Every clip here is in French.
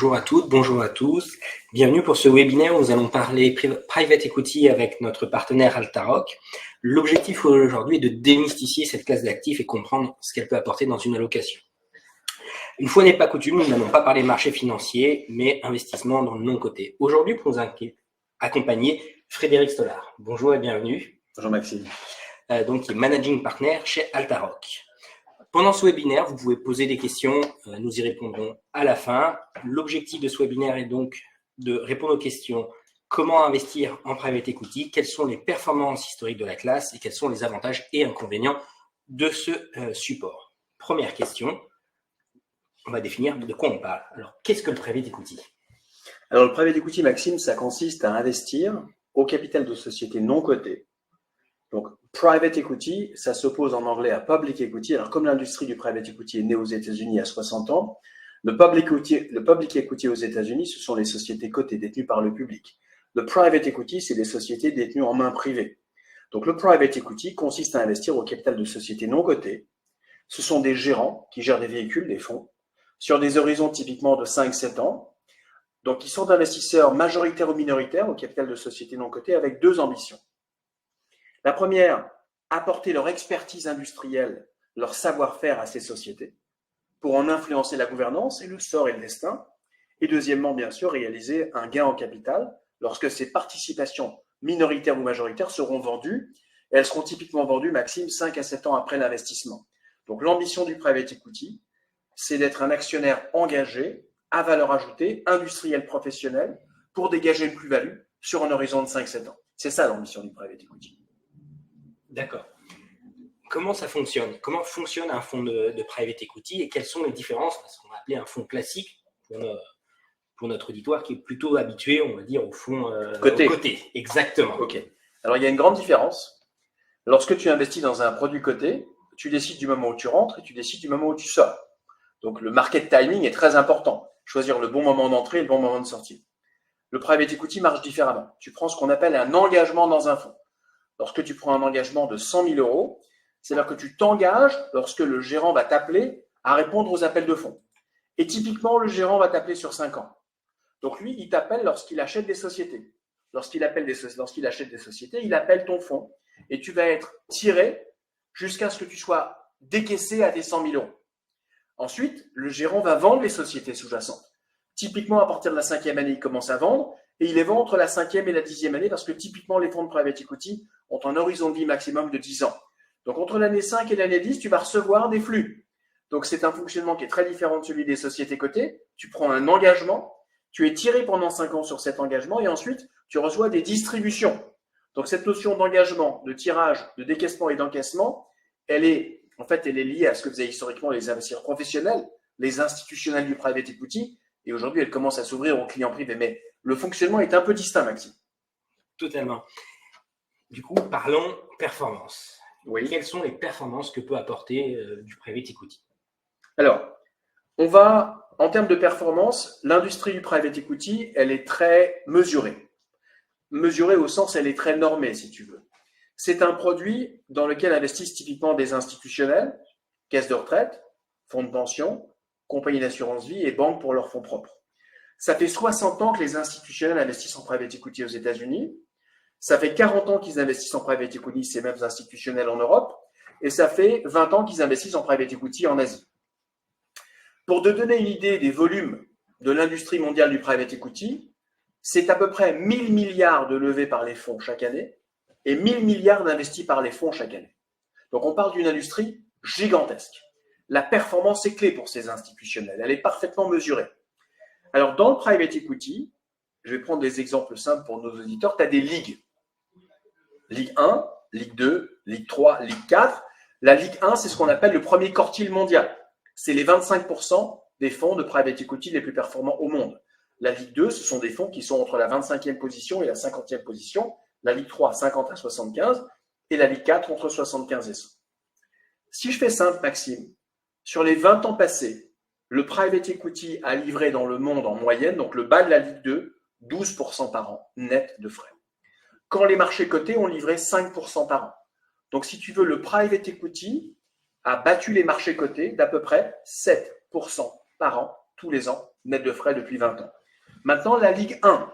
Bonjour à toutes, bonjour à tous. Bienvenue pour ce webinaire où nous allons parler Private Equity avec notre partenaire Altaroc. L'objectif aujourd'hui est de démystifier cette classe d'actifs et comprendre ce qu'elle peut apporter dans une allocation. Une fois n'est pas coutume, nous n'allons pas parler marché financier, mais investissement dans le non-coté. Aujourd'hui, pour nous accompagner, Frédéric Stollard. Bonjour et bienvenue. Bonjour Maxime. Donc, qui est Managing Partner chez Altaroc. Pendant ce webinaire, vous pouvez poser des questions, nous y répondrons à la fin. L'objectif de ce webinaire est donc de répondre aux questions comment investir en private equity, quelles sont les performances historiques de la classe et quels sont les avantages et inconvénients de ce support. Première question, on va définir de quoi on parle. Alors, qu'est-ce que le private equity? Alors, le private equity, Maxime, ça consiste à investir au capital de sociétés non cotées. Donc, private equity, ça s'oppose en anglais à public equity. Alors, comme l'industrie du private equity est née aux États-Unis il y a 60 ans, le public equity aux États-Unis, ce sont les sociétés cotées détenues par le public. Le private equity, c'est des sociétés détenues en main privée. Donc, le private equity consiste à investir au capital de sociétés non cotées. Ce sont des gérants qui gèrent des véhicules, des fonds, sur des horizons typiquement de 5-7 ans. Donc, ils sont investisseurs majoritaires ou minoritaires au capital de sociétés non cotées avec deux ambitions. La première, apporter leur expertise industrielle, leur savoir-faire à ces sociétés pour en influencer la gouvernance et le sort et le destin. Et deuxièmement, bien sûr, réaliser un gain en capital lorsque ces participations minoritaires ou majoritaires seront vendues. Et elles seront typiquement vendues, Maxime, 5 à 7 ans après l'investissement. Donc, l'ambition du private equity, c'est d'être un actionnaire engagé, à valeur ajoutée, industriel, professionnel, pour dégager une plus-value sur un horizon de 5-7 ans. C'est ça l'ambition du private equity. D'accord. Comment ça fonctionne? Comment fonctionne un fonds de private equity et quelles sont les différences? Ce qu'on va appeler un fonds classique pour notre auditoire qui est plutôt habitué, on va dire, au fonds coté. Exactement. Ok. Alors, il y a une grande différence. Lorsque tu investis dans un produit coté, tu décides du moment où tu rentres et tu décides du moment où tu sors. Donc, le market timing est très important. Choisir le bon moment d'entrée et le bon moment de sortie. Le private equity marche différemment. Tu prends ce qu'on appelle un engagement dans un fonds. Lorsque tu prends un engagement de 100 000 euros, c'est-à-dire que tu t'engages lorsque le gérant va t'appeler à répondre aux appels de fonds. Et typiquement, le gérant va t'appeler sur 5 ans. Donc lui, il t'appelle lorsqu'il achète des sociétés. Lorsqu'il achète des sociétés, il appelle ton fonds. Et tu vas être tiré jusqu'à ce que tu sois décaissé à tes 100 000 euros. Ensuite, le gérant va vendre les sociétés sous-jacentes. Typiquement, à partir de la 5e année, il commence à vendre et il les vend entre la 5e et la 10e année parce que typiquement, les fonds de private equity ont un horizon de vie maximum de 10 ans. Donc, entre l'année 5 et l'année 10, tu vas recevoir des flux. Donc, c'est un fonctionnement qui est très différent de celui des sociétés cotées. Tu prends un engagement, tu es tiré pendant 5 ans sur cet engagement et ensuite, tu reçois des distributions. Donc, cette notion d'engagement, de tirage, de décaissement et d'encaissement, elle est liée à ce que faisaient historiquement les investisseurs professionnels, les institutionnels du private equity. Et aujourd'hui, elle commence à s'ouvrir aux clients privés. Mais le fonctionnement est un peu distinct, Maxime. Totalement. Du coup, parlons performance. Oui. Quelles sont les performances que peut apporter du private equity? Alors, en termes de performance, l'industrie du private equity, elle est très mesurée. Mesurée au sens, elle est très normée, si tu veux. C'est un produit dans lequel investissent typiquement des institutionnels, caisses de retraite, fonds de pension, compagnies d'assurance vie et banques pour leurs fonds propres. Ça fait 60 ans que les institutionnels investissent en private equity aux États-Unis. Ça fait 40 ans qu'ils investissent en private equity, ces mêmes institutionnels en Europe. Et ça fait 20 ans qu'ils investissent en private equity en Asie. Pour te donner une idée des volumes de l'industrie mondiale du private equity, c'est à peu près 1000 milliards de levées par les fonds chaque année et 1000 milliards d'investis par les fonds chaque année. Donc on parle d'une industrie gigantesque. La performance est clé pour ces institutionnels. Elle est parfaitement mesurée. Alors dans le private equity, je vais prendre des exemples simples pour nos auditeurs. Tu as des ligues. Ligue 1, Ligue 2, Ligue 3, Ligue 4. La Ligue 1, c'est ce qu'on appelle le premier quartile mondial. C'est les 25% des fonds de private equity les plus performants au monde. La Ligue 2, ce sont des fonds qui sont entre la 25e position et la 50e position. La Ligue 3, 50 à 75. Et la Ligue 4, entre 75 et 100. Si je fais simple, Maxime, sur les 20 ans passés, le private equity a livré dans le monde en moyenne, donc le bas de la Ligue 2, 12% par an, net de frais. Quand les marchés cotés ont livré 5% par an. Donc, si tu veux, le private equity a battu les marchés cotés d'à peu près 7% par an, tous les ans, net de frais depuis 20 ans. Maintenant, la Ligue 1.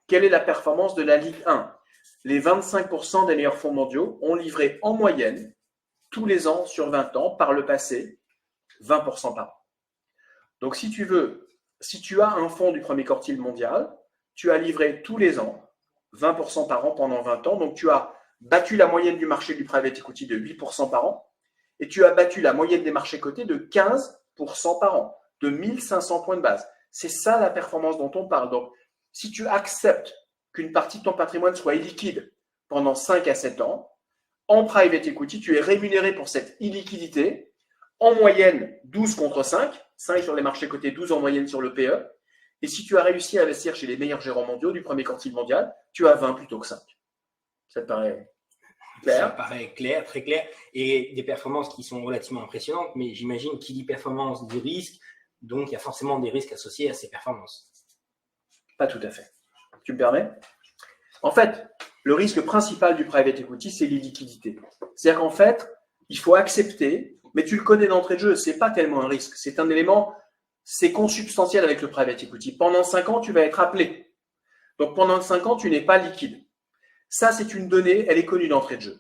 Quelle est la performance de la Ligue 1? Les 25% des meilleurs fonds mondiaux ont livré en moyenne, tous les ans sur 20 ans, par le passé, 20% par an. Donc, si tu as un fonds du premier quartile mondial, tu as livré tous les ans 20% par an pendant 20 ans. Donc, tu as battu la moyenne du marché du private equity de 8% par an et tu as battu la moyenne des marchés cotés de 15% par an, de 1500 points de base. C'est ça la performance dont on parle. Donc, si tu acceptes qu'une partie de ton patrimoine soit illiquide pendant 5 à 7 ans, en private equity, tu es rémunéré pour cette illiquidité, en moyenne 12 contre 5, 5 sur les marchés cotés, 12 en moyenne sur le PE. Et si tu as réussi à investir chez les meilleurs gérants mondiaux du premier quartile mondial, tu as 20 plutôt que 5. Ça te paraît clair? Ça paraît clair, très clair, et des performances qui sont relativement impressionnantes, mais j'imagine qu'il dit performance du risque, donc il y a forcément des risques associés à ces performances. Pas tout à fait. Tu me permets? En fait, le risque principal du private equity, c'est l'illiquidité. C'est-à-dire qu'en fait, il faut accepter, mais tu le connais d'entrée de jeu, c'est pas tellement un risque, c'est un élément, c'est consubstantiel avec le private equity. Pendant 5 ans, tu vas être appelé. Donc pendant 5 ans, tu n'es pas liquide. Ça, c'est une donnée, elle est connue d'entrée de jeu.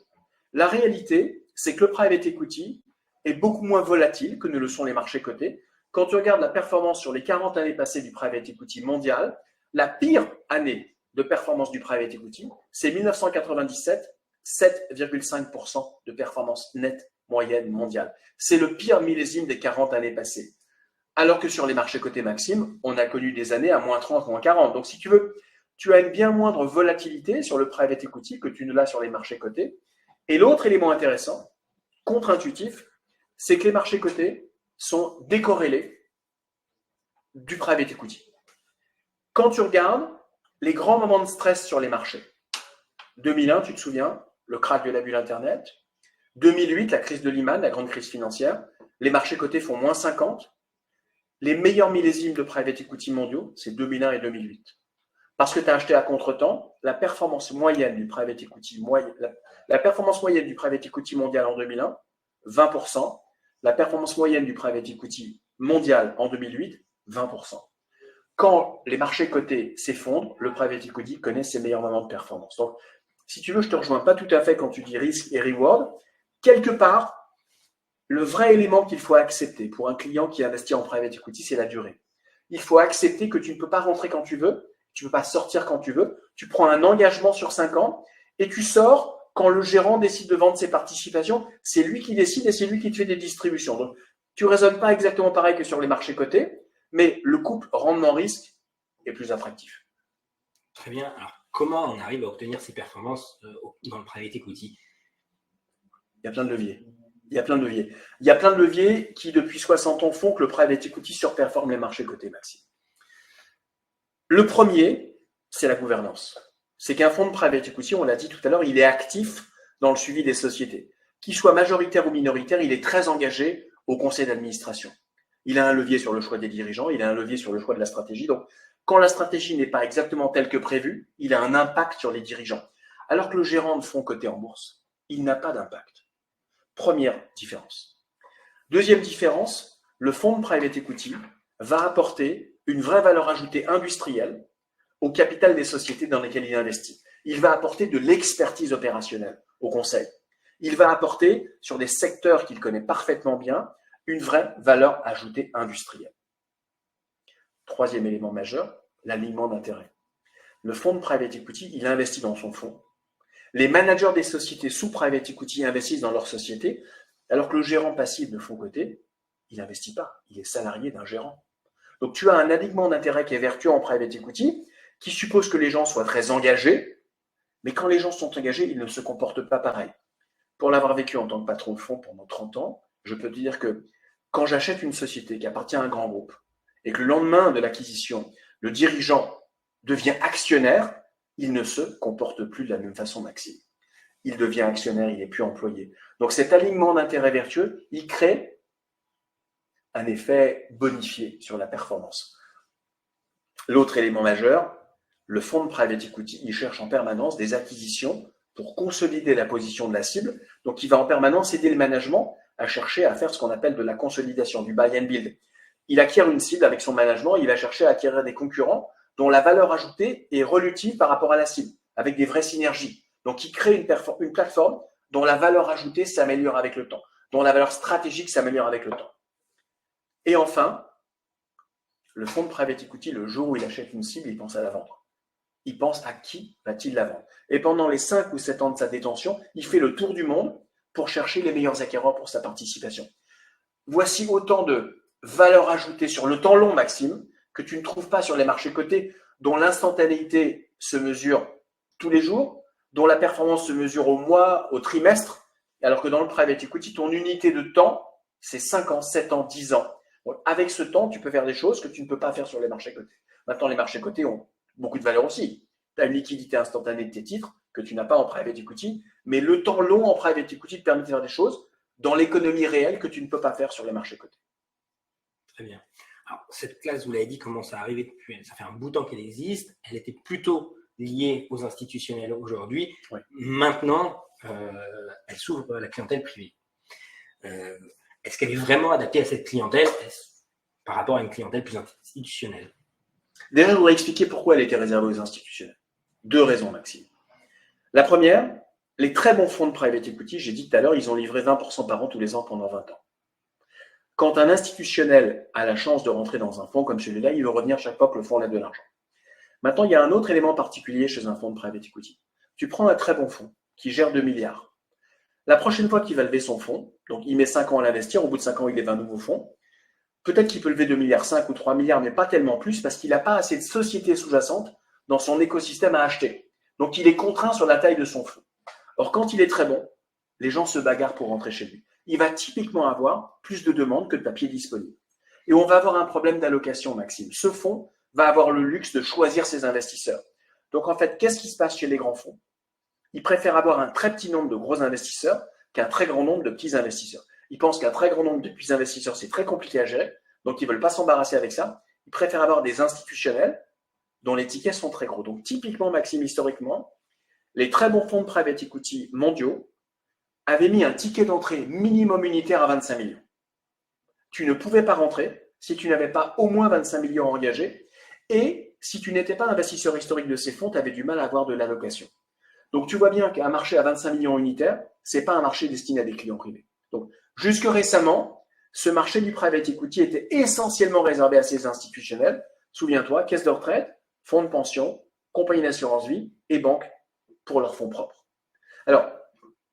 La réalité, c'est que le private equity est beaucoup moins volatile que ne le sont les marchés cotés. Quand tu regardes la performance sur les 40 années passées du private equity mondial, la pire année de performance du private equity, c'est 1997, 7,5% de performance nette moyenne mondiale. C'est le pire millésime des 40 années passées. Alors que sur les marchés cotés Maxime, on a connu des années à moins 30, moins 40. Donc si tu veux, tu as une bien moindre volatilité sur le private equity que tu ne l'as sur les marchés cotés. Et l'autre élément intéressant, contre-intuitif, c'est que les marchés cotés sont décorrélés du private equity. Quand tu regardes les grands moments de stress sur les marchés, 2001, tu te souviens, le crack de la bulle Internet, 2008, la crise de Lehman, la grande crise financière, les marchés cotés font moins 50. Les meilleurs millésimes de private equity mondiaux, c'est 2001 et 2008. Parce que tu as acheté à contre-temps, la performance moyenne du private equity mondial en 2001, 20%. La performance moyenne du private equity mondial en 2008, 20%. Quand les marchés cotés s'effondrent, le private equity connaît ses meilleurs moments de performance. Donc, si tu veux, je ne te rejoins pas tout à fait quand tu dis risque et reward. Quelque part, le vrai élément qu'il faut accepter pour un client qui investit en private equity, c'est la durée. Il faut accepter que tu ne peux pas rentrer quand tu veux, tu ne peux pas sortir quand tu veux. Tu prends un engagement sur 5 ans et tu sors quand le gérant décide de vendre ses participations. C'est lui qui décide et c'est lui qui te fait des distributions. Donc, tu ne raisonnes pas exactement pareil que sur les marchés cotés, mais le couple rendement-risque est plus attractif. Très bien. Alors, comment on arrive à obtenir ces performances dans le private equity? Il y a plein de leviers. Il y a plein de leviers qui, depuis 60 ans, font que le private equity surperforme les marchés cotés, Maxime. Le premier, c'est la gouvernance. C'est qu'un fonds de private equity, on l'a dit tout à l'heure, il est actif dans le suivi des sociétés. Qu'il soit majoritaire ou minoritaire, il est très engagé au conseil d'administration. Il a un levier sur le choix des dirigeants, il a un levier sur le choix de la stratégie. Donc, quand la stratégie n'est pas exactement telle que prévue, il a un impact sur les dirigeants. Alors que le gérant de fonds coté en bourse, il n'a pas d'impact. Première différence. Deuxième différence, le fonds de private equity va apporter une vraie valeur ajoutée industrielle au capital des sociétés dans lesquelles il investit. Il va apporter de l'expertise opérationnelle au conseil. Il va apporter, sur des secteurs qu'il connaît parfaitement bien, une vraie valeur ajoutée industrielle. Troisième élément majeur, l'alignement d'intérêts. Le fonds de private equity, il investit dans son fonds. Les managers des sociétés sous private equity investissent dans leur société, alors que le gérant passif de fonds coté, il n'investit pas, il est salarié d'un gérant. Donc tu as un alignement d'intérêts qui est vertueux en private equity, qui suppose que les gens soient très engagés, mais quand les gens sont engagés, ils ne se comportent pas pareil. Pour l'avoir vécu en tant que patron de fonds pendant 30 ans, je peux te dire que quand j'achète une société qui appartient à un grand groupe, et que le lendemain de l'acquisition, le dirigeant devient actionnaire, il ne se comporte plus de la même façon, Maxime. Il devient actionnaire, il n'est plus employé. Donc cet alignement d'intérêts vertueux, il crée un effet bonifié sur la performance. L'autre élément majeur, le fonds de private equity, il cherche en permanence des acquisitions pour consolider la position de la cible. Donc il va en permanence aider le management à chercher à faire ce qu'on appelle de la consolidation, du buy and build. il acquiert une cible avec son management, il va chercher à acquérir des concurrents dont la valeur ajoutée est relative par rapport à la cible, avec des vraies synergies. Donc, il crée une plateforme dont la valeur ajoutée s'améliore avec le temps, dont la valeur stratégique s'améliore avec le temps. Et enfin, le fonds de private equity, le jour où il achète une cible, il pense à la vendre. Il pense à qui va-t-il la vendre. Et pendant les 5 ou 7 ans de sa détention, il fait le tour du monde pour chercher les meilleurs acquéreurs pour sa participation. Voici autant de valeur ajoutée sur le temps long, Maxime, que tu ne trouves pas sur les marchés cotés, dont l'instantanéité se mesure tous les jours, dont la performance se mesure au mois, au trimestre, alors que dans le private equity, ton unité de temps, c'est 5 ans, 7 ans, 10 ans. Donc, avec ce temps, tu peux faire des choses que tu ne peux pas faire sur les marchés cotés. Maintenant, les marchés cotés ont beaucoup de valeur aussi. Tu as une liquidité instantanée de tes titres que tu n'as pas en private equity, mais le temps long en private equity te permet de faire des choses dans l'économie réelle que tu ne peux pas faire sur les marchés cotés. Très bien. Alors, cette classe, vous l'avez dit, commence à arriver depuis, ça fait un bout de temps qu'elle existe. Elle était plutôt liée aux institutionnels aujourd'hui. Oui. Maintenant, elle s'ouvre à la clientèle privée. Est-ce qu'elle est vraiment adaptée à cette clientèle par rapport à une clientèle plus institutionnelle? Déjà, je voudrais expliquer pourquoi elle était réservée aux institutionnels. 2 raisons, Maxime. La première, les très bons fonds de private equity, j'ai dit tout à l'heure, ils ont livré 20% par an tous les ans pendant 20 ans. Quand un institutionnel a la chance de rentrer dans un fonds comme celui-là, il veut revenir chaque fois que le fonds lève de l'argent. Maintenant, il y a un autre élément particulier chez un fonds de private equity. Tu prends un très bon fonds qui gère 2 milliards. La prochaine fois qu'il va lever son fonds, donc il met 5 ans à l'investir, au bout de 5 ans, il lève un nouveau fonds. Peut-être qu'il peut lever 2 milliards 5 ou 3 milliards, mais pas tellement plus parce qu'il n'a pas assez de sociétés sous-jacentes dans son écosystème à acheter. Donc, il est contraint sur la taille de son fonds. Or, quand il est très bon, les gens se bagarrent pour rentrer chez lui. Il va typiquement avoir plus de demandes que de papier disponible. Et on va avoir un problème d'allocation, Maxime. Ce fonds va avoir le luxe de choisir ses investisseurs. Donc, en fait, qu'est-ce qui se passe chez les grands fonds? Ils préfèrent avoir un très petit nombre de gros investisseurs qu'un très grand nombre de petits investisseurs. Ils pensent qu'un très grand nombre de petits investisseurs, c'est très compliqué à gérer, donc ils ne veulent pas s'embarrasser avec ça. Ils préfèrent avoir des institutionnels dont les tickets sont très gros. Donc, typiquement, Maxime, historiquement, les très bons fonds de private equity mondiaux avaient mis un ticket d'entrée minimum unitaire à 25 millions. Tu ne pouvais pas rentrer si tu n'avais pas au moins 25 millions engagés et si tu n'étais pas investisseur historique de ces fonds, tu avais du mal à avoir de l'allocation. Donc, tu vois bien qu'un marché à 25 millions unitaires, ce n'est pas un marché destiné à des clients privés. Donc, jusque récemment, ce marché du private equity était essentiellement réservé à ces institutionnels. Souviens-toi, caisse de retraite, fonds de pension, compagnie d'assurance vie et banques pour leurs fonds propres. Alors,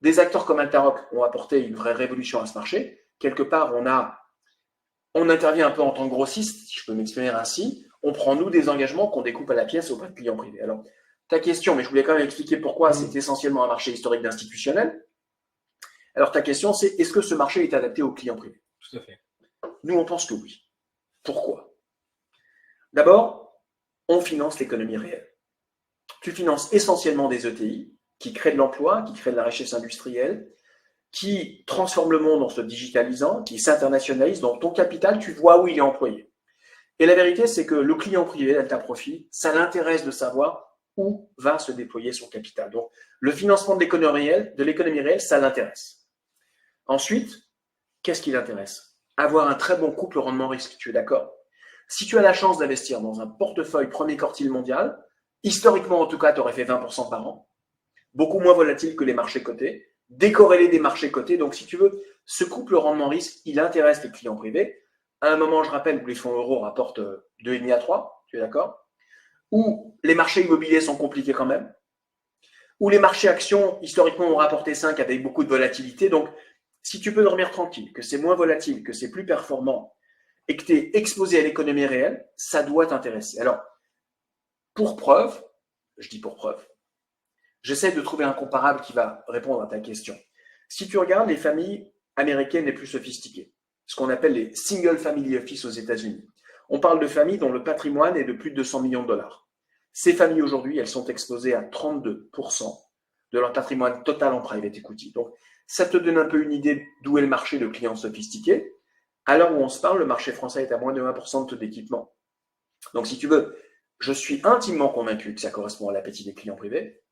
des acteurs comme Altaroc ont apporté une vraie révolution à ce marché. Quelque part, on intervient un peu en tant que grossiste, si je peux m'exprimer ainsi. On prend, nous, des engagements qu'on découpe à la pièce auprès de clients privés. Alors, ta question, mais je voulais quand même expliquer pourquoi c'est essentiellement un marché historique d'institutionnel. Alors, ta question, c'est est-ce que ce marché est adapté aux clients privés? Tout à fait. Nous, on pense que oui. Pourquoi? D'abord, on finance l'économie réelle. Tu finances essentiellement des ETI qui créent de l'emploi, qui créent de la richesse industrielle, qui transforment le monde en se digitalisant, qui s'internationalisent. Donc, ton capital, tu vois où il est employé. Et la vérité, c'est que le client privé, Delta Profit, ça l'intéresse de savoir où va se déployer son capital. Donc, le financement de l'économie réelle, ça l'intéresse. Ensuite, qu'est-ce qui l'intéresse? Avoir un très bon couple rendement-risque, tu es d'accord? Si tu as la chance d'investir dans un portefeuille premier quartile mondial, historiquement en tout cas, tu aurais fait 20% par an, beaucoup moins volatile que les marchés cotés, décorrélé des marchés cotés. Donc, si tu veux, ce couple rendement-risque, il intéresse les clients privés. À un moment, je rappelle, où les fonds euros rapportent 2,5 à 3, tu es d'accord? Où les marchés immobiliers sont compliqués quand même, où les marchés actions, historiquement, ont rapporté 5 avec beaucoup de volatilité. Donc, si tu peux dormir tranquille, que c'est moins volatile, que c'est plus performant et que tu es exposé à l'économie réelle, ça doit t'intéresser. Alors, pour preuve, je dis pour preuve, j'essaie de trouver un comparable qui va répondre à ta question. Si tu regardes les familles américaines les plus sophistiquées, ce qu'on appelle les single family office aux États-Unis, on parle de familles dont le patrimoine est de plus de 200 millions de dollars. Ces familles aujourd'hui, elles sont exposées à 32% de leur patrimoine total en private equity. Donc, ça te donne un peu une idée d'où est le marché de clients sophistiqués. À l'heure où on se parle, le marché français est à moins de 1% de taux d'équipement. Donc, si tu veux, je suis intimement convaincu que ça correspond à l'appétit des clients privés.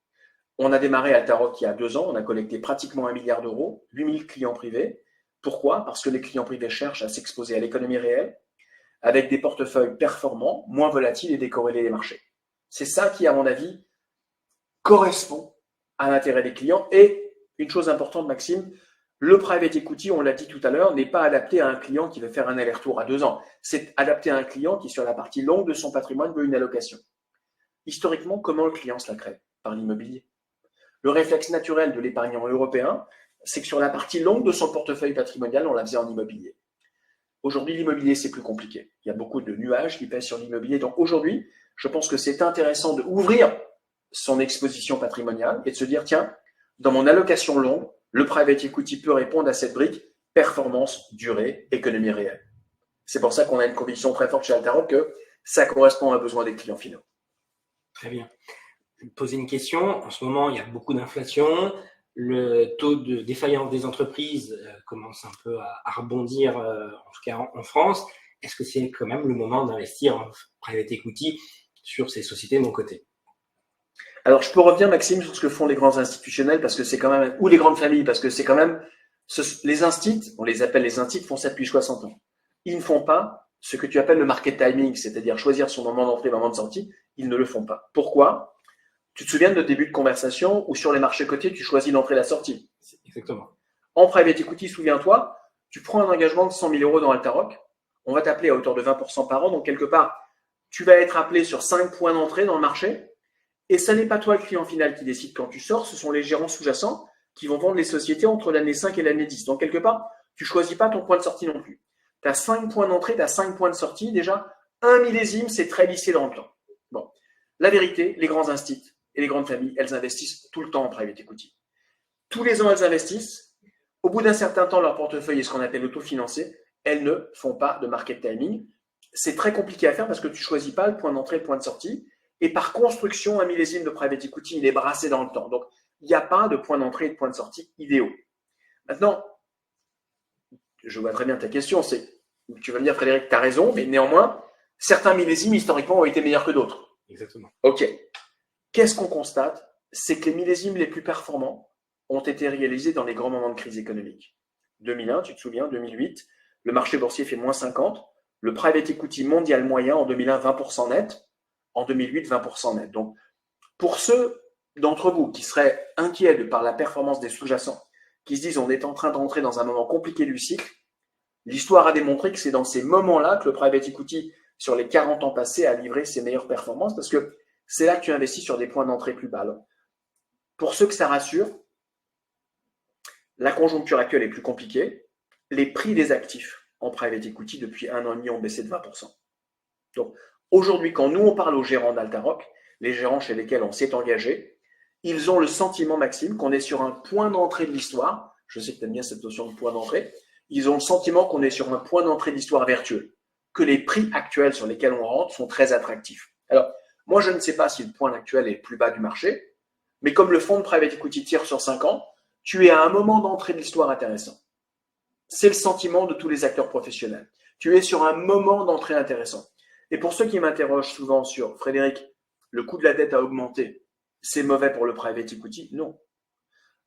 On a démarré Altaroc il y a 2 ans, on a collecté pratiquement 1 milliard d'euros, 8000 clients privés. Pourquoi? Parce que les clients privés cherchent à s'exposer à l'économie réelle, avec des portefeuilles performants, moins volatiles et décorrélés des marchés. C'est ça qui, à mon avis, correspond à l'intérêt des clients. Et une chose importante, Maxime, le private equity, on l'a dit tout à l'heure, n'est pas adapté à un client qui veut faire un aller-retour à 2 ans. C'est adapté à un client qui, sur la partie longue de son patrimoine, veut une allocation. Historiquement, comment le client se la crée? Par l'immobilier. Le réflexe naturel de l'épargnant européen, c'est que sur la partie longue de son portefeuille patrimonial, on la faisait en immobilier. Aujourd'hui, l'immobilier, c'est plus compliqué. Il y a beaucoup de nuages qui pèsent sur l'immobilier. Donc aujourd'hui, je pense que c'est intéressant d'ouvrir son exposition patrimoniale et de se dire, tiens, dans mon allocation longue, le private equity peut répondre à cette brique performance, durée, économie réelle. C'est pour ça qu'on a une conviction très forte chez Altaroc que ça correspond à un besoin des clients finaux. Très bien. Je vais te poser une question. En ce moment, il y a beaucoup d'inflation. Le taux de défaillance des entreprises commence un peu à rebondir, en tout cas en France. Est-ce que c'est quand même le moment d'investir en private equity sur ces sociétés non cotées? Alors, je peux revenir, Maxime, sur ce que font les grands institutionnels, parce que c'est quand même, ou les grandes familles, parce que c'est quand même, les instituts, on les appelle les instituts, font ça depuis 60 ans. Ils ne font pas ce que tu appelles le market timing, c'est-à-dire choisir son moment d'entrée, moment de sortie. Ils ne le font pas. Pourquoi? Tu te souviens de notre début de conversation où sur les marchés cotés, tu choisis l'entrée et la sortie? Exactement. En private equity, souviens-toi, tu prends un engagement de 100 000 euros dans Altaroc, on va t'appeler à hauteur de 20% par an, donc quelque part, tu vas être appelé sur 5 points d'entrée dans le marché, et ce n'est pas toi le client final qui décide quand tu sors, ce sont les gérants sous-jacents qui vont vendre les sociétés entre l'année 5 et l'année 10. Donc quelque part, tu ne choisis pas ton point de sortie non plus. Tu as 5 points d'entrée, tu as 5 points de sortie, déjà, un millésime, c'est très lissé dans le temps. Bon, la vérité, les grands instituts et les grandes familles, elles investissent tout le temps en private equity. Tous les ans, elles investissent. Au bout d'un certain temps, leur portefeuille est ce qu'on appelle autofinancé. Elles ne font pas de market timing. C'est très compliqué à faire parce que tu ne choisis pas le point d'entrée et le point de sortie. Et par construction, un millésime de private equity, il est brassé dans le temps. Donc, il n'y a pas de point d'entrée et de point de sortie idéaux. Maintenant, je vois très bien ta question. Tu vas me dire, Frédéric, tu as raison, mais néanmoins, certains millésimes, historiquement, ont été meilleurs que d'autres. Exactement. OK. Qu'est-ce qu'on constate? C'est que les millésimes les plus performants ont été réalisés dans les grands moments de crise économique. 2001, tu te souviens, 2008, le marché boursier fait moins 50, le private equity mondial moyen en 2001, 20% net, en 2008, 20% net. Donc, pour ceux d'entre vous qui seraient inquiets par la performance des sous-jacents, qui se disent on est en train d'entrer dans un moment compliqué du cycle, l'histoire a démontré que c'est dans ces moments-là que le private equity, sur les 40 ans passés, a livré ses meilleures performances parce que c'est là que tu investis sur des points d'entrée plus bas. Alors, pour ceux que ça rassure, la conjoncture actuelle est plus compliquée. Les prix des actifs en private equity depuis 1 an et demi ont baissé de 20%. Donc, aujourd'hui, quand nous on parle aux gérants d'Altaroc, les gérants chez lesquels on s'est engagé, ils ont le sentiment, Maxime, qu'on est sur un point d'entrée de l'histoire. Je sais que tu aimes bien cette notion de point d'entrée. Ils ont le sentiment qu'on est sur un point d'entrée de l'histoire vertueux, que les prix actuels sur lesquels on rentre sont très attractifs. Alors, moi, je ne sais pas si le point actuel est le plus bas du marché, mais comme le fonds de private equity tire sur 5 ans, tu es à un moment d'entrée de l'histoire intéressant. C'est le sentiment de tous les acteurs professionnels. Tu es sur un moment d'entrée intéressant. Et pour ceux qui m'interrogent souvent sur « Frédéric, le coût de la dette a augmenté, c'est mauvais pour le private equity ?» Non.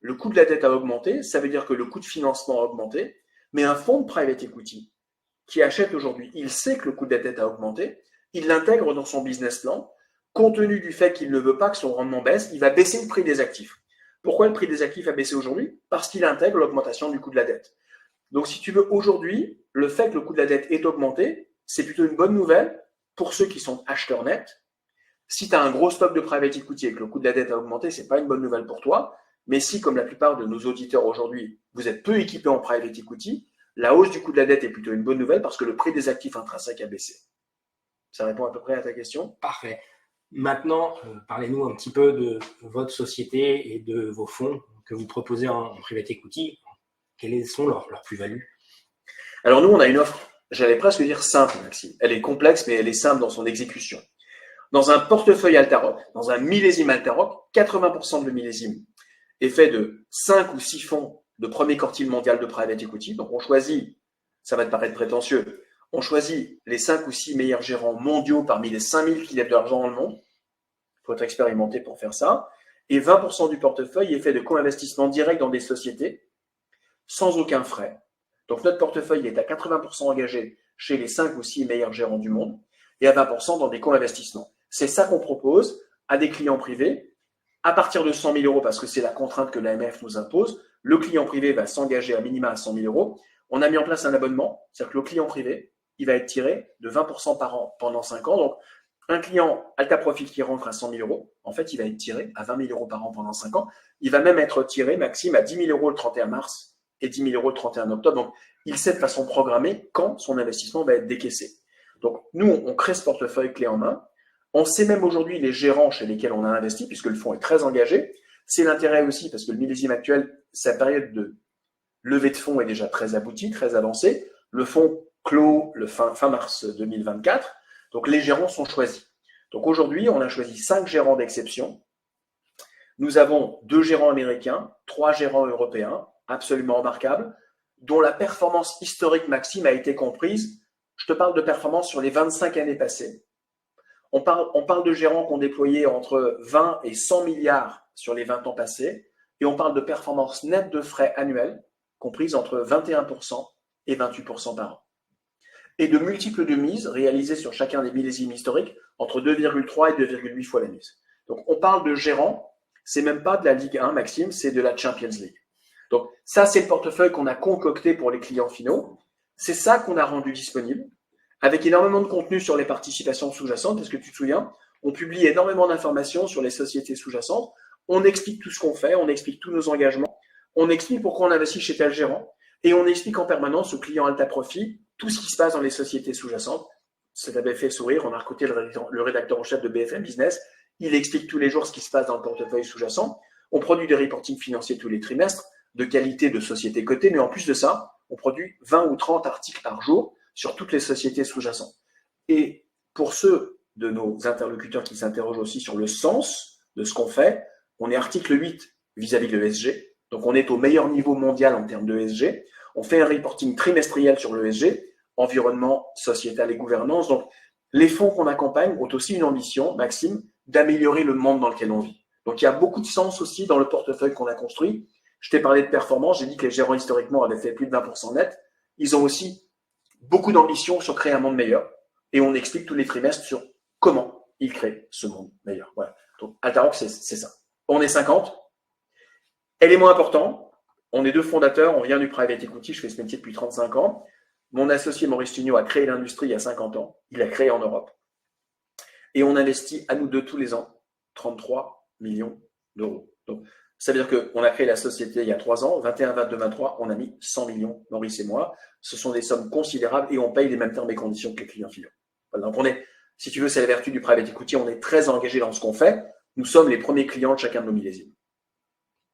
Le coût de la dette a augmenté, ça veut dire que le coût de financement a augmenté, mais un fonds de private equity qui achète aujourd'hui, il sait que le coût de la dette a augmenté, il l'intègre dans son business plan, compte tenu du fait qu'il ne veut pas que son rendement baisse, il va baisser le prix des actifs. Pourquoi le prix des actifs a baissé aujourd'hui? Parce qu'il intègre l'augmentation du coût de la dette. Donc, si tu veux, aujourd'hui, le fait que le coût de la dette est augmenté, c'est plutôt une bonne nouvelle pour ceux qui sont acheteurs nets. Si tu as un gros stock de private equity et que le coût de la dette a augmenté, ce n'est pas une bonne nouvelle pour toi. Mais si, comme la plupart de nos auditeurs aujourd'hui, vous êtes peu équipés en private equity, la hausse du coût de la dette est plutôt une bonne nouvelle parce que le prix des actifs intrinsèques a baissé. Ça répond à peu près à ta question? Parfait. Maintenant, parlez-nous un petit peu de votre société et de vos fonds que vous proposez en private equity. Quelles sont leurs plus-values? Alors nous, on a une offre, j'allais presque dire simple, Maxime. Elle est complexe, mais elle est simple dans son exécution. Dans un portefeuille Altaroc, dans un millésime Altaroc, 80% de le millésime est fait de 5 ou 6 fonds de premier quartile mondial de private equity. Donc on choisit, ça va te paraître prétentieux, on choisit les 5 ou 6 meilleurs gérants mondiaux parmi les 5000 qui lèvent de l'argent dans le monde. Il faut être expérimenté pour faire ça. Et 20% du portefeuille est fait de co-investissement direct dans des sociétés sans aucun frais. Donc notre portefeuille est à 80% engagé chez les 5 ou 6 meilleurs gérants du monde et à 20% dans des co-investissements. C'est ça qu'on propose à des clients privés à partir de 100 000 euros parce que c'est la contrainte que l'AMF nous impose. Le client privé va s'engager à minima à 100 000 euros. On a mis en place un abonnement, c'est-à-dire que le client privé, il va être tiré de 20% par an pendant 5 ans. Donc, un client Alta Profit qui rentre à 100 000 euros, en fait, il va être tiré à 20 000 euros par an pendant 5 ans. Il va même être tiré, Maxime, à 10 000 euros le 31 mars et 10 000 euros le 31 octobre. Donc, il sait de façon programmée quand son investissement va être décaissé. Donc, nous, on crée ce portefeuille clé en main. On sait même aujourd'hui les gérants chez lesquels on a investi, puisque le fonds est très engagé. C'est l'intérêt aussi, parce que le millésime actuel, sa période de levée de fonds est déjà très aboutie, très avancée. Le fonds clôt le fin mars 2024. Donc, les gérants sont choisis. Donc, aujourd'hui, on a choisi 5 gérants d'exception. Nous avons 2 gérants américains, 3 gérants européens, absolument remarquables, dont la performance historique, Maxime, a été comprise. Je te parle de performance sur les 25 années passées. On parle de gérants qui ont déployé entre 20 et 100 milliards sur les 20 ans passés. Et on parle de performance nette de frais annuels, comprise entre 21% et 28% par an. Et de multiples de mise réalisés sur chacun des millésimes historiques entre 2,3 et 2,8 fois la mise. Donc, on parle de gérants, c'est même pas de la Ligue 1, Maxime, c'est de la Champions League. Donc, ça, c'est le portefeuille qu'on a concocté pour les clients finaux. C'est ça qu'on a rendu disponible, avec énormément de contenu sur les participations sous-jacentes. Est-ce que tu te souviens? On publie énormément d'informations sur les sociétés sous-jacentes. On explique tout ce qu'on fait, on explique tous nos engagements, on explique pourquoi on investit chez tel gérant, et on explique en permanence aux clients Alta Profit tout ce qui se passe dans les sociétés sous-jacentes. Ça t'avait fait sourire, on a recruté le rédacteur en chef de BFM Business. Il explique tous les jours ce qui se passe dans le portefeuille sous-jacent. On produit des reportings financiers tous les trimestres, de qualité de sociétés cotées, mais en plus de ça, on produit 20 ou 30 articles par jour sur toutes les sociétés sous-jacentes. Et pour ceux de nos interlocuteurs qui s'interrogent aussi sur le sens de ce qu'on fait, on est article 8 vis-à-vis de l'ESG. Donc, on est au meilleur niveau mondial en termes de ESG. On fait un reporting trimestriel sur l'ESG, environnement, sociétal et gouvernance. Donc, les fonds qu'on accompagne ont aussi une ambition, Maxime, d'améliorer le monde dans lequel on vit. Donc, il y a beaucoup de sens aussi dans le portefeuille qu'on a construit. Je t'ai parlé de performance, j'ai dit que les gérants historiquement avaient fait plus de 20% net. Ils ont aussi beaucoup d'ambition sur créer un monde meilleur. Et on explique tous les trimestres sur comment ils créent ce monde meilleur. Voilà. Donc, Altaroc, c'est ça. On est 50. Élément important, on est 2 fondateurs, on vient du private equity, je fais ce métier depuis 35 ans. Mon associé Maurice Tugnot a créé l'industrie il y a 50 ans. Il l'a créé en Europe. Et on investit à nous 2 tous les ans 33 millions d'euros. Donc, ça veut dire qu'on a créé la société il y a 3 ans, 21, 22, 23, on a mis 100 millions, Maurice et moi. Ce sont des sommes considérables et on paye les mêmes termes et conditions que les clients finaux. Voilà, donc on est, si tu veux, c'est la vertu du private equity, on est très engagé dans ce qu'on fait. Nous sommes les premiers clients de chacun de nos millésimes.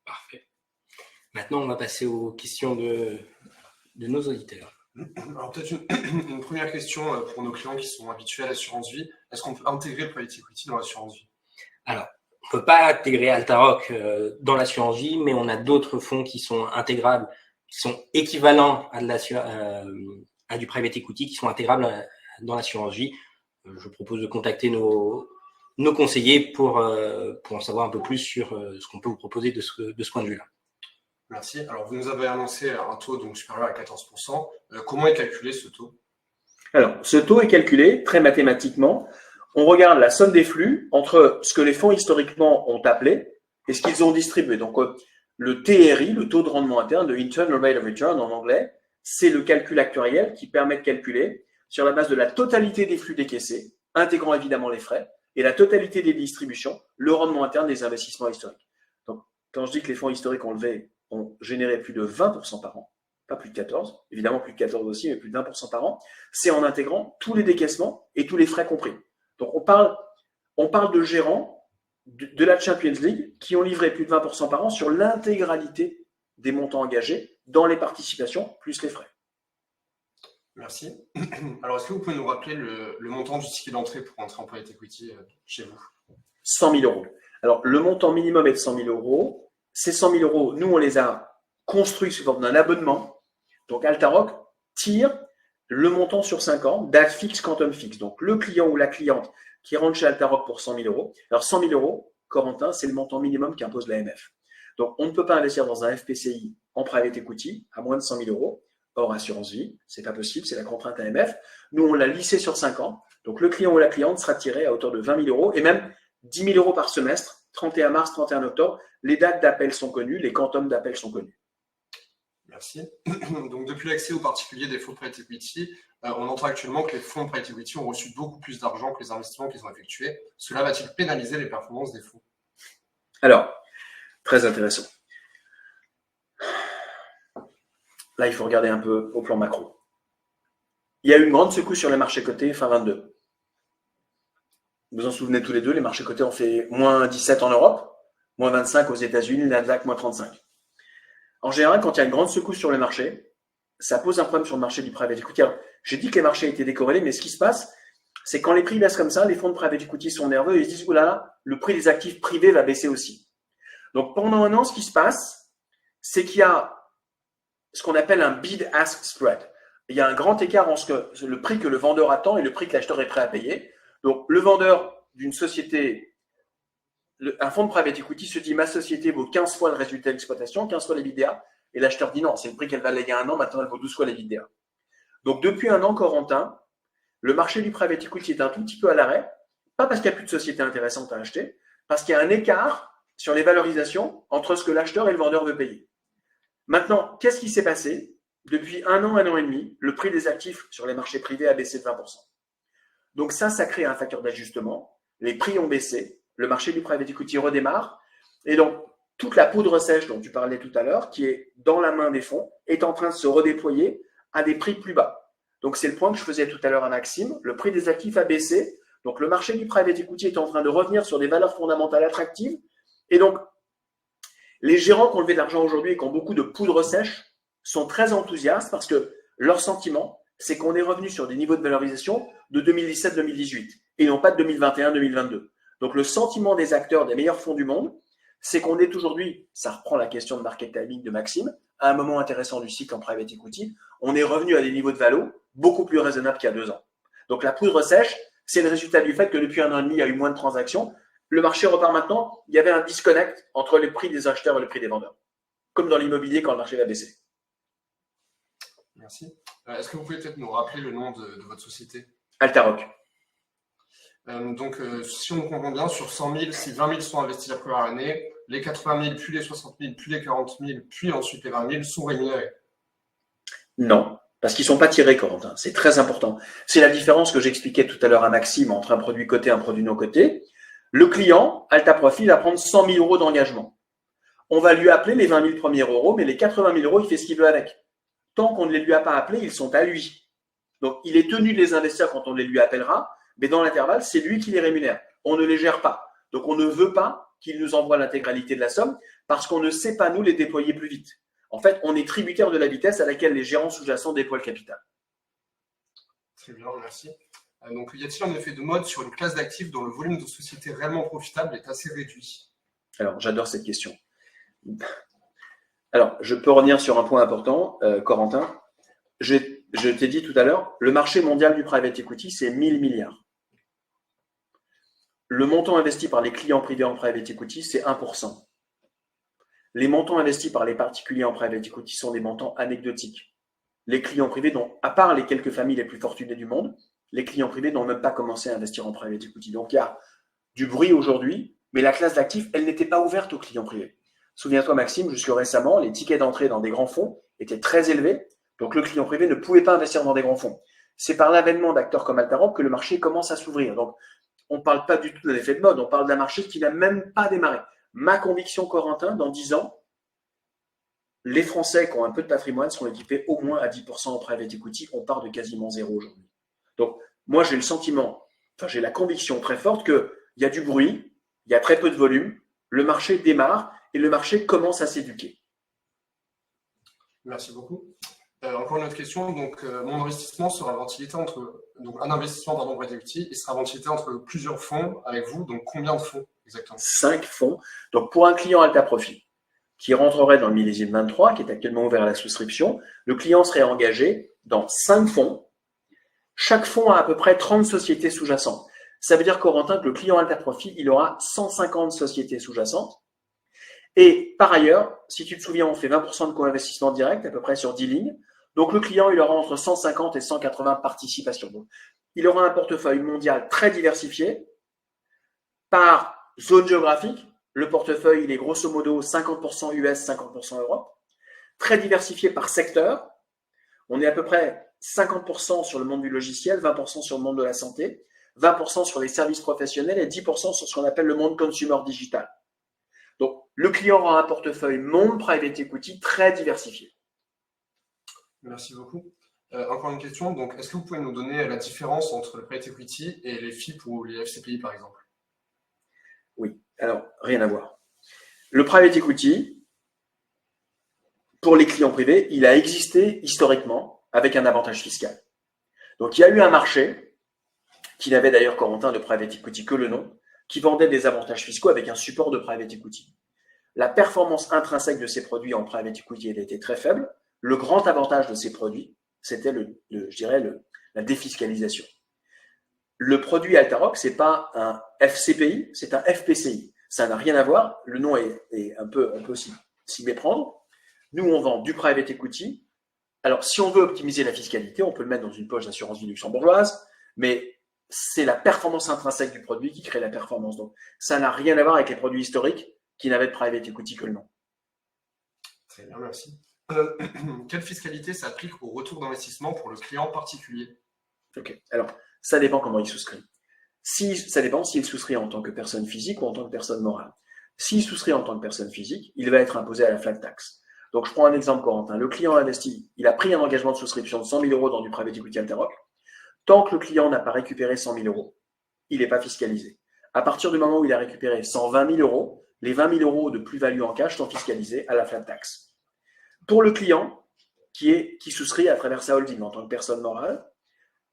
Parfait. Maintenant, on va passer aux questions de nos auditeurs. Alors peut-être une première question pour nos clients qui sont habitués à l'assurance vie. Est-ce qu'on peut intégrer le private equity dans l'assurance vie? Alors, on ne peut pas intégrer Altaroc dans l'assurance vie, mais on a d'autres fonds qui sont intégrables, qui sont équivalents à du private equity, qui sont intégrables dans l'assurance vie. Je propose de contacter nos conseillers pour en savoir un peu plus sur ce qu'on peut vous proposer de ce point de vue-là. Merci. Alors, vous nous avez annoncé un taux donc supérieur à 14%. Comment est calculé ce taux? Alors, ce taux est calculé très mathématiquement. On regarde la somme des flux entre ce que les fonds historiquement ont appelé et ce qu'ils ont distribué. Donc, le TRI, le taux de rendement interne, le Internal Rate of Return en anglais, c'est le calcul actuariel qui permet de calculer sur la base de la totalité des flux décaissés, intégrant évidemment les frais, et la totalité des distributions, le rendement interne des investissements historiques. Donc, quand je dis que les fonds historiques ont généré plus de 20% par an, pas plus de 14, évidemment plus de 14 aussi, mais plus de 20% par an, c'est en intégrant tous les décaissements et tous les frais compris. Donc, on parle de gérants de la Champions League qui ont livré plus de 20% par an sur l'intégralité des montants engagés dans les participations plus les frais. Merci. Alors, est-ce que vous pouvez nous rappeler le montant du ticket d'entrée pour entrer en private equity chez vous? 100 000 euros. Alors, le montant minimum est de 100 000 euros. Ces 100 000 euros, nous, on les a construits sous forme d'un abonnement. Donc, Altaroc tire le montant sur 5 ans, date fixe, quantum fixe. Donc, le client ou la cliente qui rentre chez Altaroc pour 100 000 euros. Alors, 100 000 euros, Corentin, c'est le montant minimum qu'impose l'AMF. Donc, on ne peut pas investir dans un FPCI en private equity à moins de 100 000 euros. hors assurance vie. C'est pas possible, c'est la contrainte AMF. Nous, on l'a lissé sur 5 ans. Donc, le client ou la cliente sera tiré à hauteur de 20 000 euros et même 10 000 euros par semestre, 31 mars, 31 octobre. Les dates d'appel sont connues, les quantums d'appel sont connus. Merci. Donc, depuis l'accès aux particuliers des fonds de private equity, on entend actuellement que les fonds de private equity ont reçu beaucoup plus d'argent que les investissements qu'ils ont effectués. Cela va-t-il pénaliser les performances des fonds? Alors, très intéressant. Là, il faut regarder un peu au plan macro. Il y a eu une grande secousse sur les marchés cotés fin 22. Vous en souvenez tous les deux, les marchés cotés ont fait moins 17 en Europe, moins 25 aux États-Unis, le Nasdaq moins 35. En général, quand il y a une grande secousse sur le marché, ça pose un problème sur le marché du private equity. Alors, j'ai dit que les marchés étaient décorrélés, mais ce qui se passe, c'est quand les prix baissent comme ça, les fonds de private equity sont nerveux et ils se disent « Oulala, le prix des actifs privés va baisser aussi ». Donc, pendant un an, ce qui se passe, c'est qu'il y a ce qu'on appelle un bid-ask spread. Il y a un grand écart entre le prix que le vendeur attend et le prix que l'acheteur est prêt à payer. Donc, le vendeur d'une société, un fonds de private equity se dit « Ma société vaut 15 fois le résultat d'exploitation, 15 fois l'EBITDA ». Et l'acheteur dit « Non, c'est le prix qu'elle valait il y a un an, maintenant elle vaut 12 fois l'EBITDA ». Donc, depuis un an, Corentin, le marché du private equity est un tout petit peu à l'arrêt, pas parce qu'il n'y a plus de sociétés intéressantes à acheter, parce qu'il y a un écart sur les valorisations entre ce que l'acheteur et le vendeur veut payer. Maintenant, qu'est-ce qui s'est passé? Depuis un an et demi, le prix des actifs sur les marchés privés a baissé de 20%. Donc ça crée un facteur d'ajustement. Les prix ont baissé, le marché du private equity redémarre, et donc toute la poudre sèche dont tu parlais tout à l'heure, qui est dans la main des fonds, est en train de se redéployer à des prix plus bas. Donc c'est le point que je faisais tout à l'heure à Maxime, le prix des actifs a baissé, donc le marché du private equity est en train de revenir sur des valeurs fondamentales attractives, et donc les gérants qui ont levé de l'argent aujourd'hui et qui ont beaucoup de poudre sèche sont très enthousiastes parce que leur sentiment, c'est qu'on est revenu sur des niveaux de valorisation de 2017-2018 et non pas de 2021-2022. Donc le sentiment des acteurs des meilleurs fonds du monde, c'est qu'on est aujourd'hui, ça reprend la question de market timing de Maxime, à un moment intéressant du cycle en private equity, on est revenu à des niveaux de valo beaucoup plus raisonnables qu'il y a 2 ans. Donc la poudre sèche, c'est le résultat du fait que depuis un an et demi, il y a eu moins de transactions. Le marché repart maintenant, il y avait un disconnect entre le prix des acheteurs et le prix des vendeurs, comme dans l'immobilier quand le marché va baisser. Merci. Est-ce que vous pouvez peut-être nous rappeler le nom de votre société? Altaroc. Si on comprend bien, sur 100 000, si 20 000 sont investis la première année, les 80 000, puis les 60 000, puis les 40 000, puis ensuite les 20 000 sont rémunérés? Non, parce qu'ils ne sont pas tirés, Corentin. C'est très important. C'est la différence que j'expliquais tout à l'heure à Maxime entre un produit coté et un produit non coté. Le client, Alta Profit, va prendre 100 000 euros d'engagement. On va lui appeler les 20 000 premiers euros, mais les 80 000 euros, il fait ce qu'il veut avec. Tant qu'on ne les lui a pas appelés, ils sont à lui. Donc, il est tenu de les investir quand on les lui appellera, mais dans l'intervalle, c'est lui qui les rémunère. On ne les gère pas. Donc, on ne veut pas qu'il nous envoie l'intégralité de la somme parce qu'on ne sait pas, nous, les déployer plus vite. En fait, on est tributaire de la vitesse à laquelle les gérants sous-jacents déploient le capital. Très bien, merci. Donc, y a-t-il un effet de mode sur une classe d'actifs dont le volume de sociétés réellement profitables est assez réduit? Alors, j'adore cette question. Alors, je peux revenir sur un point important, Corentin. Je t'ai dit tout à l'heure, le marché mondial du private equity, c'est 1000 milliards. Le montant investi par les clients privés en private equity, c'est 1%. Les montants investis par les particuliers en private equity sont des montants anecdotiques. Les clients privés, à part les quelques familles les plus fortunées du monde, les clients privés n'ont même pas commencé à investir en private equity. Donc, il y a du bruit aujourd'hui, mais la classe d'actifs, elle n'était pas ouverte aux clients privés. Souviens-toi, Maxime, jusque récemment, les tickets d'entrée dans des grands fonds étaient très élevés, donc le client privé ne pouvait pas investir dans des grands fonds. C'est par l'avènement d'acteurs comme Altaroc que le marché commence à s'ouvrir. Donc, on ne parle pas du tout d'un effet de mode, on parle d'un marché qui n'a même pas démarré. Ma conviction, Corentin, dans 10 ans, les Français qui ont un peu de patrimoine sont équipés au moins à 10% en private equity. On part de quasiment zéro aujourd'hui. Donc, moi, j'ai le sentiment, j'ai la conviction très forte qu'il y a du bruit, il y a très peu de volume, le marché démarre et le marché commence à s'éduquer. Merci beaucoup. Encore une autre question. Donc, mon investissement sera ventilité entre. Donc, un investissement dans mon private equity, il sera ventilité entre plusieurs fonds avec vous. Donc, combien de fonds exactement? 5 fonds. Donc, pour un client Alta Profit qui rentrerait dans le millésime 23, qui est actuellement ouvert à la souscription, le client serait engagé dans 5 fonds. Chaque fonds a à peu près 30 sociétés sous-jacentes. Ça veut dire, Corentin, que le client Alta Profit, il aura 150 sociétés sous-jacentes. Et par ailleurs, si tu te souviens, on fait 20% de co-investissement direct, à peu près sur 10 lignes. Donc, le client, il aura entre 150 et 180 participations. Donc, il aura un portefeuille mondial très diversifié par zone géographique. Le portefeuille, il est grosso modo 50% US, 50% Europe. Très diversifié par secteur. On est à peu près 50% sur le monde du logiciel, 20% sur le monde de la santé, 20% sur les services professionnels et 10% sur ce qu'on appelle le monde consumer digital. Donc, le client aura un portefeuille monde private equity très diversifié. Merci beaucoup. Encore une question. Donc, est-ce que vous pouvez nous donner la différence entre le private equity et les FIP ou les FCPI, par exemple? Oui, alors, rien à voir. Le private equity, pour les clients privés, il a existé historiquement avec un avantage fiscal. Donc, il y a eu un marché, qui n'avait d'ailleurs, Corentin, de private equity que le nom, qui vendait des avantages fiscaux avec un support de private equity. La performance intrinsèque de ces produits en private equity, elle était très faible. Le grand avantage de ces produits, c'était la défiscalisation. Le produit Altaroc, c'est pas un FCPI, c'est un FPCI. Ça n'a rien à voir. Le nom est un peu, on peut s'y méprendre. Nous, on vend du private equity. Alors, si on veut optimiser la fiscalité, on peut le mettre dans une poche d'assurance vie luxembourgeoise, mais c'est la performance intrinsèque du produit qui crée la performance. Donc, ça n'a rien à voir avec les produits historiques qui n'avaient de private equity que le nom. Très bien, merci. Quelle fiscalité s'applique au retour d'investissement pour le client particulier? Ok. Alors, ça dépend comment il souscrit. Ça dépend s'il souscrit en tant que personne physique ou en tant que personne morale. S'il souscrit en tant que personne physique, il va être imposé à la flat tax. Donc, je prends un exemple, Corentin. Le client investi, il a pris un engagement de souscription de 100 000 euros dans du private equity Altaroc. Tant que le client n'a pas récupéré 100 000 euros, il n'est pas fiscalisé. À partir du moment où il a récupéré 120 000 euros, les 20 000 euros de plus-value en cash sont fiscalisés à la flat tax. Pour le client qui souscrit à travers sa holding en tant que personne morale,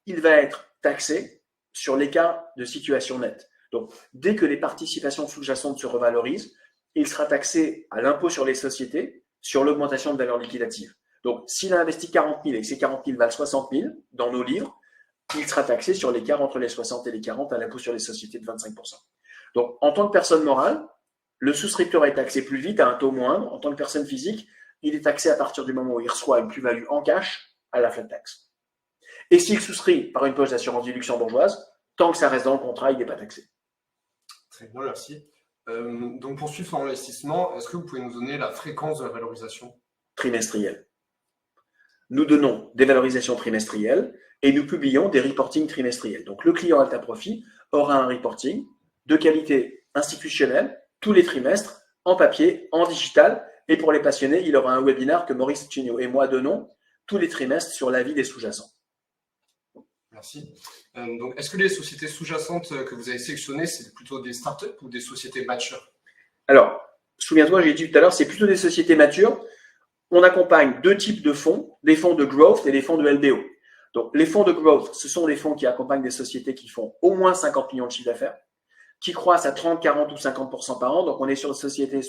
il va être taxé sur l'écart de situation nette. Donc, dès que les participations sous-jacentes se revalorisent, il sera taxé à l'impôt sur les sociétés sur l'augmentation de valeur liquidative. Donc, s'il a investi 40 000 et que ces 40 000 valent 60 000 dans nos livres, il sera taxé sur l'écart entre les 60 et les 40 à l'impôt sur les sociétés de 25%. Donc, en tant que personne morale, le souscripteur est taxé plus vite à un taux moindre. En tant que personne physique, il est taxé à partir du moment où il reçoit une plus-value en cash à la flat tax. Et s'il souscrit par une poche d'assurance vie luxembourgeoise, tant que ça reste dans le contrat, il n'est pas taxé. Très bien, merci. Donc, pour suivre son investissement, est-ce que vous pouvez nous donner la fréquence de la valorisation? Trimestrielle. Nous donnons des valorisations trimestrielles et nous publions des reportings trimestriels. Donc, le client Alta Profit aura un reporting de qualité institutionnelle tous les trimestres, en papier, en digital. Et pour les passionnés, il aura un webinaire que Maurice Chignot et moi donnons tous les trimestres sur la vie des sous-jacents. Merci. Donc, est-ce que les sociétés sous-jacentes que vous avez sélectionnées, c'est plutôt des startups ou des sociétés matures? Alors, souviens-toi, j'ai dit tout à l'heure, c'est plutôt des sociétés matures. On accompagne deux types de fonds, des fonds de growth et des fonds de LBO. Donc, les fonds de growth, ce sont des fonds qui accompagnent des sociétés qui font au moins 50 millions de chiffre d'affaires, qui croissent à 30, 40 ou 50% par an. Donc, on est sur des sociétés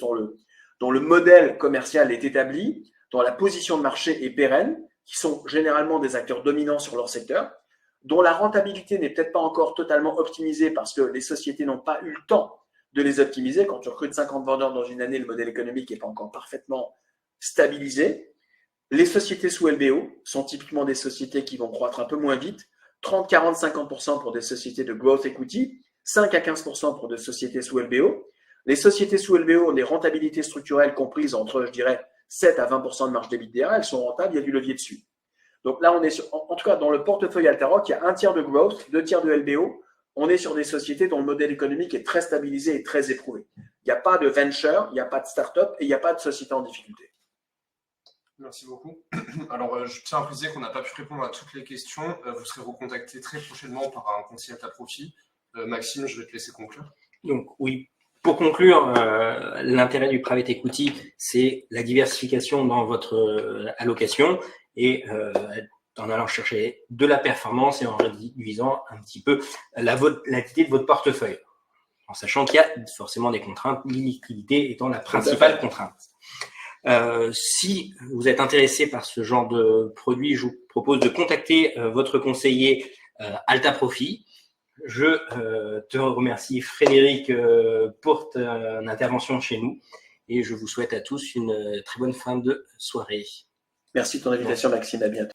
dont le modèle commercial est établi, dont la position de marché est pérenne, qui sont généralement des acteurs dominants sur leur secteur, dont la rentabilité n'est peut-être pas encore totalement optimisée parce que les sociétés n'ont pas eu le temps de les optimiser. Quand tu recrutes 50 vendeurs dans une année, le modèle économique n'est pas encore parfaitement stabilisé. Les sociétés sous LBO sont typiquement des sociétés qui vont croître un peu moins vite, 30, 40, 50% pour des sociétés de growth equity, 5 à 15% pour des sociétés sous LBO. Les sociétés sous LBO ont des rentabilités structurelles comprises entre, je dirais, 7 à 20% de marge d'EBITDA. Elles sont rentables, il y a du levier dessus. Donc là, on est en tout cas, dans le portefeuille Altaroc, il y a un tiers de growth, 2 tiers de LBO. On est sur des sociétés dont le modèle économique est très stabilisé et très éprouvé. Il n'y a pas de venture, il n'y a pas de start-up et il n'y a pas de société en difficulté. Merci beaucoup. Alors, je tiens à préciser qu'on n'a pas pu répondre à toutes les questions. Vous serez recontacté très prochainement par un conseiller Alta Profit. Maxime, je vais te laisser conclure. Donc oui, pour conclure, l'intérêt du private equity, c'est la diversification dans votre allocation et en allant chercher de la performance et en réduisant un petit peu la volatilité de votre portefeuille, en sachant qu'il y a forcément des contraintes, l'illiquidité étant la principale contrainte. Si vous êtes intéressé par ce genre de produit, je vous propose de contacter votre conseiller Alta Profit. Je te remercie Frédéric pour ton intervention chez nous et je vous souhaite à tous une très bonne fin de soirée. Merci de ton invitation, Maxime. À bientôt.